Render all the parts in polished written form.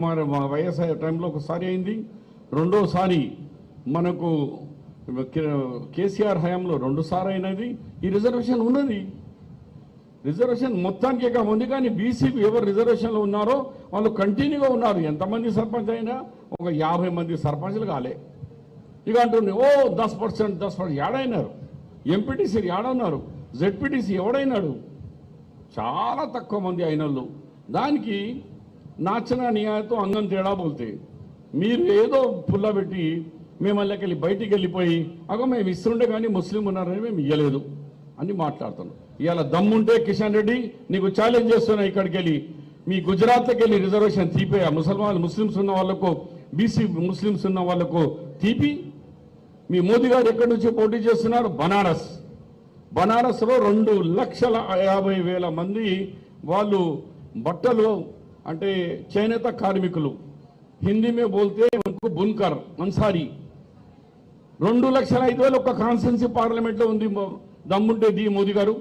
మరి వైఎస్ఆర్ టైంలో ఒకసారి అయింది, రెండోసారి మనకు కేసీఆర్ హయాంలో రెండుసార్లు అయినది. ఈ రిజర్వేషన్ ఉన్నది, రిజర్వేషన్ మొత్తానికి ఇక ఉంది. కానీ బీసీకి ఎవరు రిజర్వేషన్లో ఉన్నారో వాళ్ళు కంటిన్యూగా ఉన్నారు. ఎంతమంది సర్పంచ్ అయినా ఒక 50 మంది సర్పంచ్లు కాలే. ఇక అంటుండే 10% ఏడైనారు, ఎంపీటీసీ ఏడన్నారు, జెడ్పీటీసీ ఎవడైనాడు, చాలా తక్కువ మంది అయినోళ్ళు. దానికి నాచన న్యాయతో అంగం తేడా బోల్తే మీరు ఏదో పుల్లబెట్టి మేమల్లకెళ్ళి బయటికి వెళ్ళిపోయి అగో మేము ఇస్తుండే కానీ ముస్లిం ఉన్నారని మేము ఇయ్యలేదు అని మాట్లాడుతున్నాం. ఇవాళ దమ్ముంటే కిషన్ రెడ్డి నీకు ఛాలెంజ్ చేస్తున్నా, ఇక్కడికి వెళ్ళి మీ గుజరాత్కి వెళ్ళి రిజర్వేషన్ తీపే, ముస్లిమ్స్ ఉన్న వాళ్ళకు, బీసీ ముస్లిమ్స్ ఉన్న వాళ్ళకు తీపి. మీ మోదీ గారు ఎక్కడి నుంచి పోటీ చేస్తున్నారు? బనారస్లో 2,50,000 మంది వాళ్ళు బట్టలు అంటే చేనేత కార్మికులు, హిందీ మే బోల్తే ఉनको బున్కర్ అన్సారీ, 2,05,000 ఒక్క కాన్స్టిట్యున్సీ పార్లమెంట్లో ఉంది. దమ్ముంటే ది మోదీ గారు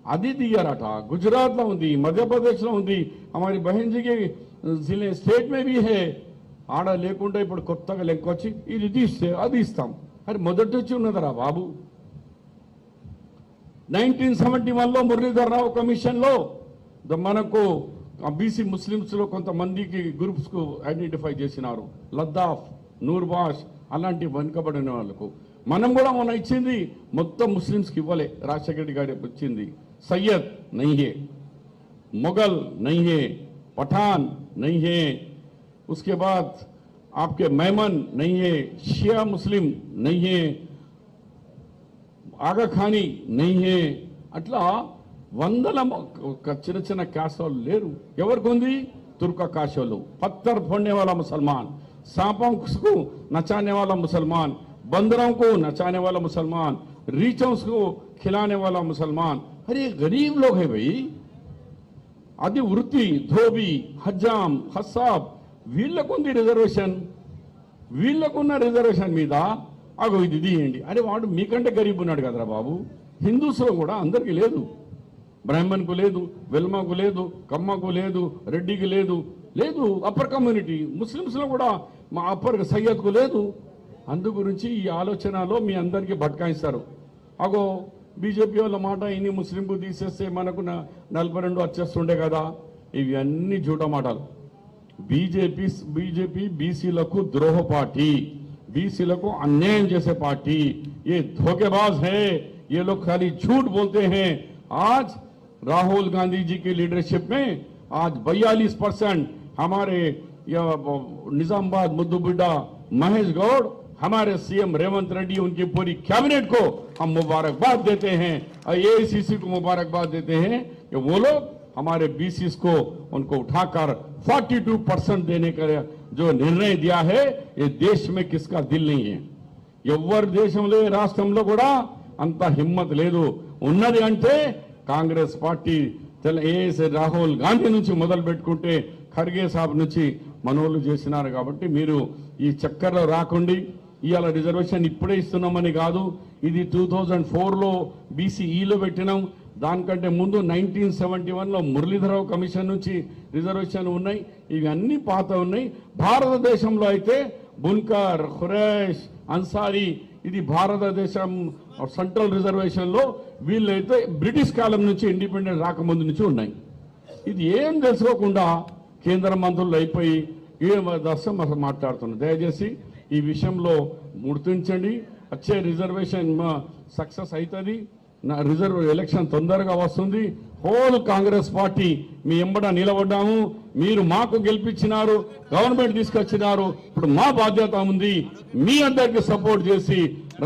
అది దియ్యారట. గుజరాత్లో ఉంది, మధ్యప్రదేశ్లో ఉంది, हमारी बहन जी के जिले स्टेट में भी है. ఆడ లేకుండా ఇప్పుడు కొత్తగా లెక్కొచ్చి ఇది తీస్తే అది ఇస్తాం. అరే మొదటి వచ్చి ఉన్నదరా బాబు. 1971లో మురళీధరరావు కమిషన్లో మనకు బీసీ ముస్లిమ్స్లో కొంతమందికి గ్రూప్స్కు ఐడెంటిఫై చేసినారు. లద్దాఫ్, నూర్బాష్ అలాంటి వెనుకబడిన వాళ్ళకు మనం కూడా మొన్న ఇచ్చింది మొత్తం ముస్లిమ్స్కి ఇవ్వలే. రాజశేఖర రెడ్డి గారి ఇచ్చింది. సయ్యద్ नहीं है, मुगल नहीं है, पठान नहीं है, उसके बाद आपके मेमन नहीं है, शिया मुस्लिम नहीं है, आगा खानी नहीं है. అట్లా వందల చిన్న చిన్న క్యాస్ట్ వాళ్ళు లేరు. ఎవరికి ఉంది? तुर्का काश वालों, पत्थर फोड़ने वाला मुसलमान, सांपों को नचाने वाला मुसलमान, बंदरों को नचाने वाला मुसलमान, रीचों को खिलाने वाला मुसलमान. अरे गरीब लोग है भाई. అది వృత్తి, ధోబీ, హజ్జాం, హస్సాబ్ వీళ్ళకుంది రిజర్వేషన్. వీళ్ళకున్న రిజర్వేషన్ మీద అగో ఇది తీయండి. అరే వాడు మీకంటే గరీబ్ ఉన్నాడు కదరా బాబు. హిందూస్లో కూడా అందరికీ లేదు. బ్రాహ్మణ్కు లేదు, వెల్మకు లేదు, కమ్మకు లేదు, రెడ్డికి లేదు, అప్పర్ కమ్యూనిటీ ముస్లిమ్స్లో కూడా మా అప్పర్ సయ్యద్కు లేదు. అందు గురించి ఈ ఆలోచనలో మీ అందరికీ భట్కాయిస్తారు. అగో బీజేపీ వాళ్ళ మాట ఇన్ని ముస్లింకు తీసేస్తే మనకు 42 వచ్చేస్తుండే కదా. ఇవి అన్ని జూట మాటలు. బీజేపీ బీసీలకు ద్రోహ పార్టీ, బీసీలకు అన్యాయం చేసే పార్టీ. ये धोखेबाज है, ये लोग खाली झूठ बोलते हैं. आज राहुल गांधी जी की लीडरशिप में आज 42% हमारे निजामाबाद मुद्दुबिड्डा महेश गौड़, हमारे सीएम रेवंत रेड्डी, उनकी पूरी कैबिनेट को हम मुबारकबाद देते हैं और एआईसीसी को मुबारकबाद देते हैं कि वो लोग हमारे बीसीस को उनको उठाकर 42% देने का जो निर्णय दिया है, ये देश में किसका दिल नहीं है. ఎవరి దేశంలో రాష్ట్రంలో కూడా అంత హిమ్మత్ లేదు. ఉన్నది అంటే కాంగ్రెస్ పార్టీ ఏఎస్ఐ రాహుల్ గాంధీ నుంచి మొదలు పెట్టుకుంటే ఖర్గే సాబ్ నుంచి మనోళ్ళు చేసినారు. కాబట్టి మీరు ఈ చక్కర్లో రాకండి. ఇవాళ రిజర్వేషన్ ఇప్పుడే ఇస్తున్నామని కాదు, ఇది 2004లో బీసీఈలో పెట్టినాం. దానికంటే ముందు 1971లో మురళీధరరావు కమిషన్ నుంచి రిజర్వేషన్ ఉన్నాయి. ఇవన్నీ పాత ఉన్నాయి. భారతదేశంలో అయితే బున్కర్, ఖురేష్, అన్సారీ ఇది భారతదేశం సెంట్రల్ రిజర్వేషన్లో వీళ్ళైతే బ్రిటిష్ కాలం నుంచి ఇండిపెండెంట్ రాకముందు నుంచి ఉన్నాయి. ఇది ఏం తెలుసుకోకుండా కేంద్ర మంత్రులు అయిపోయి ఏం దర్శనం అసలు మాట్లాడుతున్నారు. దయచేసి ఈ విషయంలో గుర్తించండి. వచ్చే రిజర్వేషన్ సక్సెస్ అవుతుంది. రిజర్వ్ ఎలక్షన్ తొందరగా వస్తుంది. హోల్ కాంగ్రెస్ పార్టీ మీ ఎంబడ నిలబడ్డాము. మీరు మాకు గెలిపించినారు, గవర్నమెంట్ తీసుకొచ్చినారు. ఇప్పుడు మా బాధ్యత ఉంది మీ అందరికి సపోర్ట్ చేసి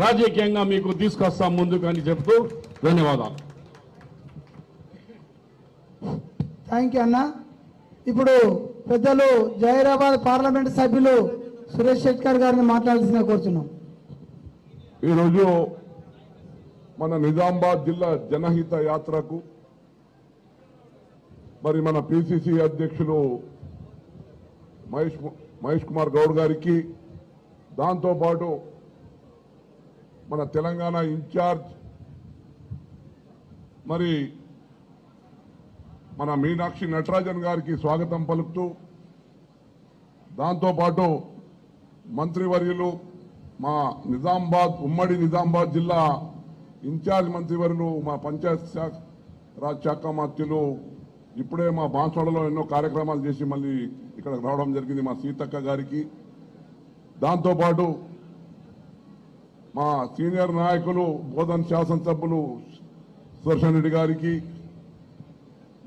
రాజకీయంగా మీకు తీసుకొస్తాం ముందుకు అని చెప్తూ ధన్యవాదాలు. థ్యాంక్ యూ అన్న. ఇప్పుడు పెద్దలు జైరాబాద్ పార్లమెంట్ సభ్యులు సురేష్ శెట్కర్ గారిని మాట్లాడాల్సిందిగా కోరుతున్నాం. ఈరోజు మన నిజామాబాద్ జిల్లా జనహిత యాత్రకు మరి మన పిసిసి అధ్యక్షులు మహేష్ కుమార్ గౌడ్ గారికి, దాంతోపాటు మన తెలంగాణ ఇన్ఛార్జ్ మరి మన మీనాక్షి నటరాజన్ గారికి స్వాగతం పలుకుతూ దాంతోపాటు మంత్రివర్యులు మా నిజామాబాద్ ఉమ్మడి నిజామాబాద్ జిల్లా ఇన్ఛార్జ్ మంత్రివర్యులు మా పంచాయత్ రాజ్ శాఖ మంత్రులు ఇప్పుడే మా బాన్స్వాడలో ఎన్నో కార్యక్రమాలు చేసి మళ్ళీ ఇక్కడ రావడం జరిగింది మా సీతక్క గారికి. దాంతోపాటు మా సీనియర్ నాయకులు బోధన్ శాసనసభ్యులు సుదర్శన్ రెడ్డి గారికి,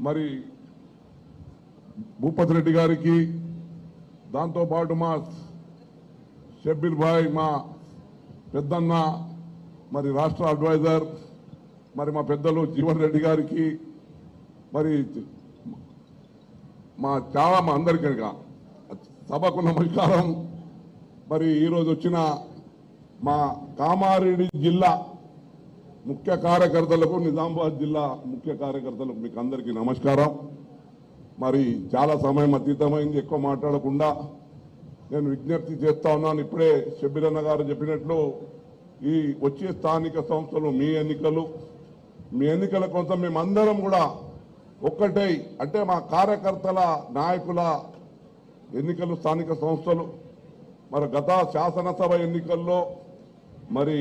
మరి భూపతి రెడ్డి గారికి, దాంతోపాటు మా షబ్బీర్ భాయ్ మా పెద్దన్న, మరి రాష్ట్ర అడ్వైజర్, మరి మా పెద్దలు జీవన్ రెడ్డి గారికి, మరి మా చాలా మా అందరికీ సభకు నమస్కారం. మరి ఈరోజు వచ్చిన మా కామారెడ్డి జిల్లా ముఖ్య కార్యకర్తలకు, నిజామాబాద్ జిల్లా ముఖ్య కార్యకర్తలకు మీకు అందరికీ నమస్కారం. మరి చాలా సమయం అతీతమైంది, ఎక్కువ మాట్లాడకుండా నేను విజ్ఞప్తి చేస్తా ఉన్నాను. ఇప్పుడే షబ్బీరన్న గారు చెప్పినట్లు ఈ వచ్చే స్థానిక సంస్థలు మీ ఎన్నికల కోసం మేమందరం కూడా ఒక్కటై, అంటే మా కార్యకర్తల నాయకుల ఎన్నికలు స్థానిక సంస్థలు, మరి గత శాసనసభ ఎన్నికల్లో మరి